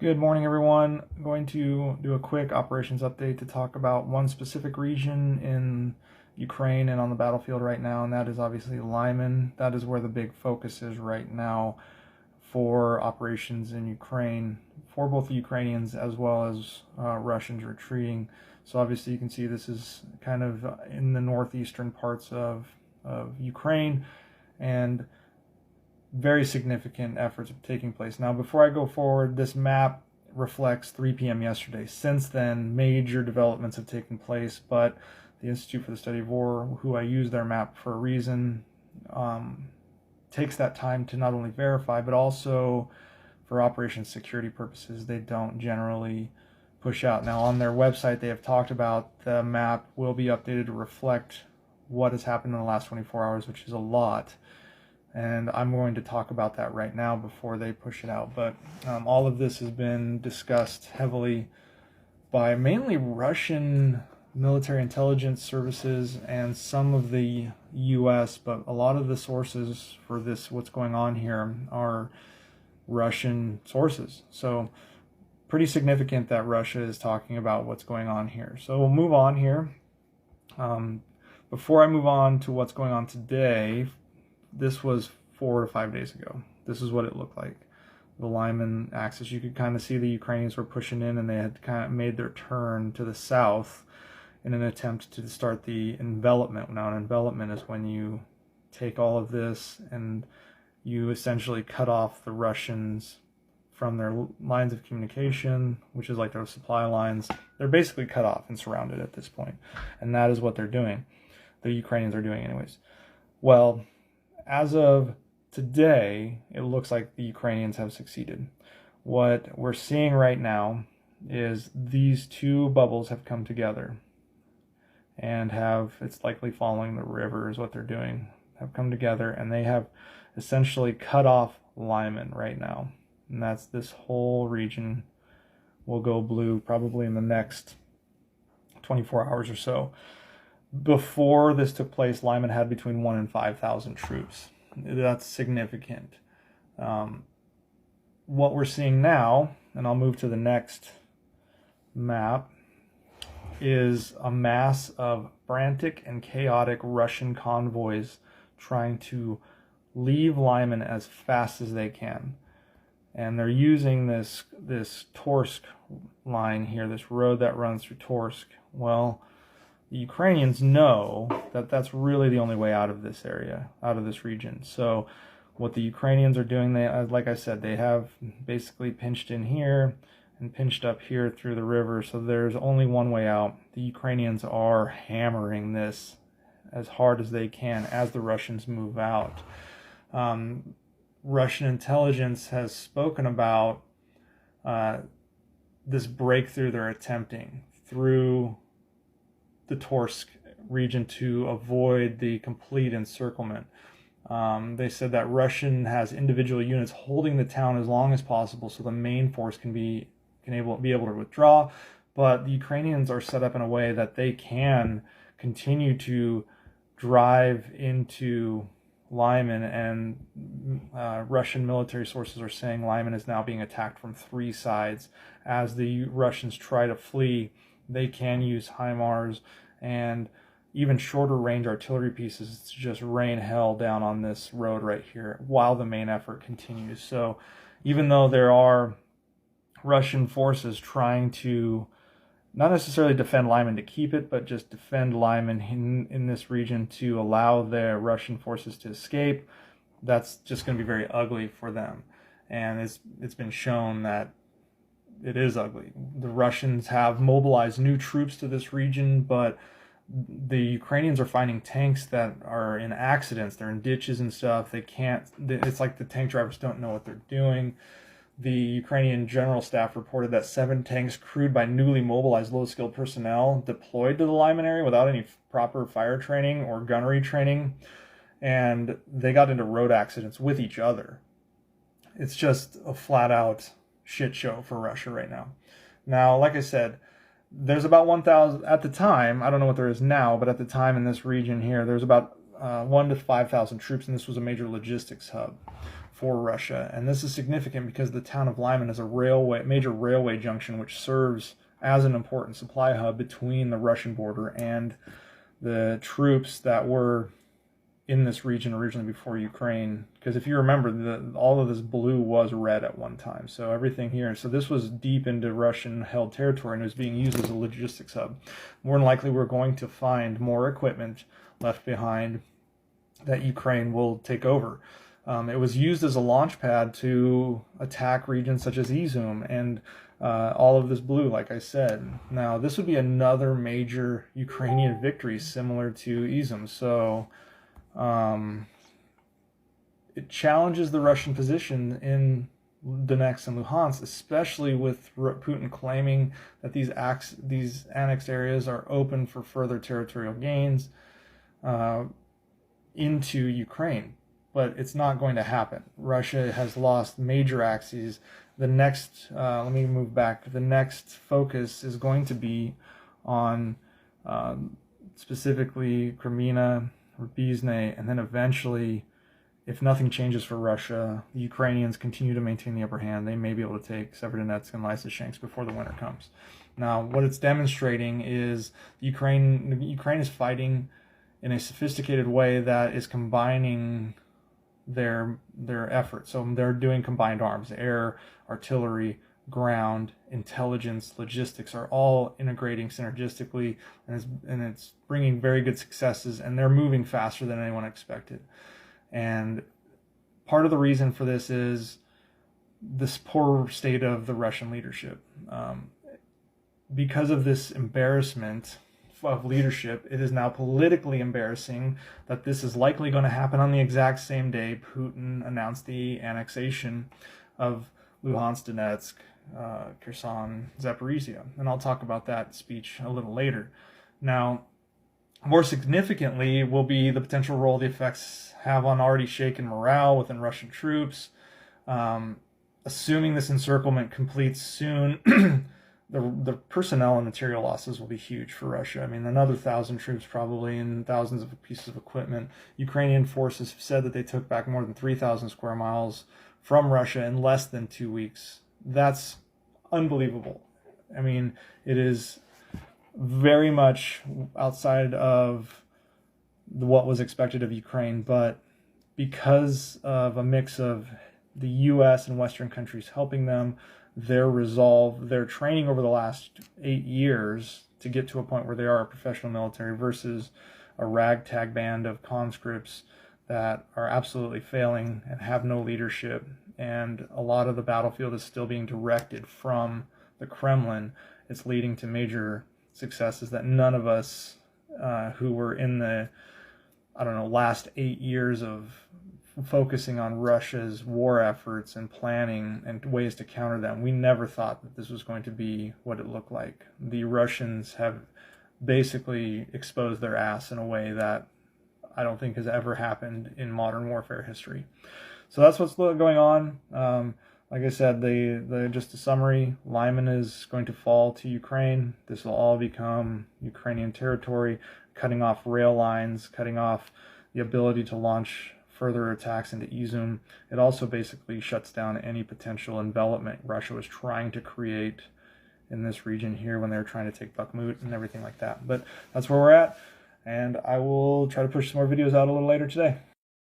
Good morning, everyone. I'm going to do a quick operations update to talk about one specific region in Ukraine and on the battlefield right now, and that is obviously Lyman. That is where the big focus is right now for operations in Ukraine, for both the Ukrainians as well as Russians retreating. So obviously you can see this is kind of in the northeastern parts of Ukraine, and very significant efforts taking place. Now, before I go forward, this map reflects 3 p.m. yesterday. Since then, major developments have taken place, but the Institute for the Study of War, who I use their map for a reason, takes that time to not only verify, but also for operation security purposes, they don't generally push out. Now, on their website, they have talked about the map will be updated to reflect what has happened in the last 24 hours, which is a lot. And I'm going to talk about that right now before they push it out. But all of this has been discussed heavily by mainly Russian military intelligence services and some of the U.S., but a lot of the sources for this, what's going on here, are Russian sources. So pretty significant that Russia is talking about what's going on here. So we'll move on here. Before I move on to what's going on today, this was 4 to 5 days ago. This is what it looked like. The Lyman axis, you could kind of see the Ukrainians were pushing in, and they had kind of made their turn to the south in an attempt to start the envelopment. Now, an envelopment is when you take all of this and you essentially cut off the Russians from their lines of communication, which is like their supply lines. They're basically cut off and surrounded at this point. And that is what they're doing. The Ukrainians are doing anyways. Well, as of today, it looks like the Ukrainians have succeeded. What we're seeing right now is these two bubbles have come together and it's likely following the river is what they're doing, have come together, and they have essentially cut off Lyman right now. And that's this whole region will go blue probably in the next 24 hours or so. Before this took place, Lyman had between 1,000 and 5,000 troops. That's significant. What we're seeing now, and I'll move to the next map, is a mass of frantic and chaotic Russian convoys trying to leave Lyman as fast as they can. And they're using this Torsk line here, this road that runs through Torsk. Well, the Ukrainians know that that's really the only way out of this area, out of this region. So what the Ukrainians are doing, they, like I said, they have basically pinched in here and pinched up here through the river. So there's only one way out. The Ukrainians are hammering this as hard as they can as the Russians move out. Russian intelligence has spoken about this breakthrough they're attempting through the Torsk region to avoid the complete encirclement. They said that Russian has individual units holding the town as long as possible so the main force can be able to withdraw, but the Ukrainians are set up in a way that they can continue to drive into Lyman, and Russian military sources are saying Lyman is now being attacked from 3 sides. As the Russians try to flee, they can use HIMARS and even shorter range artillery pieces to just rain hell down on this road right here while the main effort continues. So even though there are Russian forces trying to not necessarily defend Lyman to keep it, but just defend Lyman in this region to allow the Russian forces to escape, that's just going to be very ugly for them. And it's been shown that it is ugly. The Russians have mobilized new troops to this region, but the Ukrainians are finding tanks that are in accidents. They're in ditches and stuff. It's like the tank drivers don't know what they're doing. The Ukrainian General Staff reported that 7 tanks crewed by newly mobilized low-skilled personnel deployed to the Lyman area without any proper fire training or gunnery training, and they got into road accidents with each other. It's just a flat-out shit show for Russia right now. Now, like I said, there's about 1,000 at the time. I don't know what there is now, but at the time in this region here, there's about 1,000 to 5,000 troops, and this was a major logistics hub for Russia. And this is significant because the town of Lyman is a major railway junction which serves as an important supply hub between the Russian border and the troops that were in this region originally before Ukraine. Because if you remember, all of this blue was red at one time. So everything here, so this was deep into Russian-held territory and it was being used as a logistics hub. More than likely, we're going to find more equipment left behind that Ukraine will take over. It was used as a launch pad to attack regions such as Izum and all of this blue, like I said. Now, this would be another major Ukrainian victory similar to Izum. So it challenges the Russian position in Donetsk and Luhansk, especially with Putin claiming that these annexed areas are open for further territorial gains into Ukraine. But it's not going to happen. Russia has lost major axes. The next, let me move back. The next focus is going to be on specifically Crimea, Rubizhne, and then eventually, if nothing changes for Russia, the Ukrainians continue to maintain the upper hand. They may be able to take Severodonetsk and Lysychansk before the winter comes. Now, what it's demonstrating is Ukraine is fighting in a sophisticated way that is combining their efforts. So they're doing combined arms, air, artillery, ground, intelligence, logistics are all integrating synergistically, and it's bringing very good successes, and they're moving faster than anyone expected. And part of the reason for this is this poor state of the Russian leadership. Because of this embarrassment of leadership, it is now politically embarrassing that this is likely going to happen on the exact same day Putin announced the annexation of Luhansk, Donetsk, Kherson, Zaporizhia. And I'll talk about that speech a little later. Now, more significantly will be the potential role the effects have on already shaken morale within Russian troops. Assuming this encirclement completes soon, the personnel and material losses will be huge for Russia. I mean, another 1,000 troops probably and thousands of pieces of equipment. Ukrainian forces have said that they took back more than 3,000 square miles from Russia in less than 2 weeks. That's unbelievable. I mean, it is very much outside of what was expected of Ukraine, but because of a mix of the U.S. and Western countries helping them, their resolve, their training over the last 8 years to get to a point where they are a professional military versus a ragtag band of conscripts that are absolutely failing and have no leadership. And a lot of the battlefield is still being directed from the Kremlin. It's leading to major successes that none of us who were in the, last 8 years of focusing on Russia's war efforts and planning and ways to counter them, we never thought that this was going to be what it looked like. The Russians have basically exposed their ass in a way that I don't think has ever happened in modern warfare history. So that's what's going on. Like I said, just a summary, Lyman is going to fall to Ukraine. This will all become Ukrainian territory, cutting off rail lines, cutting off the ability to launch further attacks into Izum. It also basically shuts down any potential envelopment Russia was trying to create in this region here when they were trying to take Bakhmut and everything like that. But that's where we're at, and I will try to push some more videos out a little later today.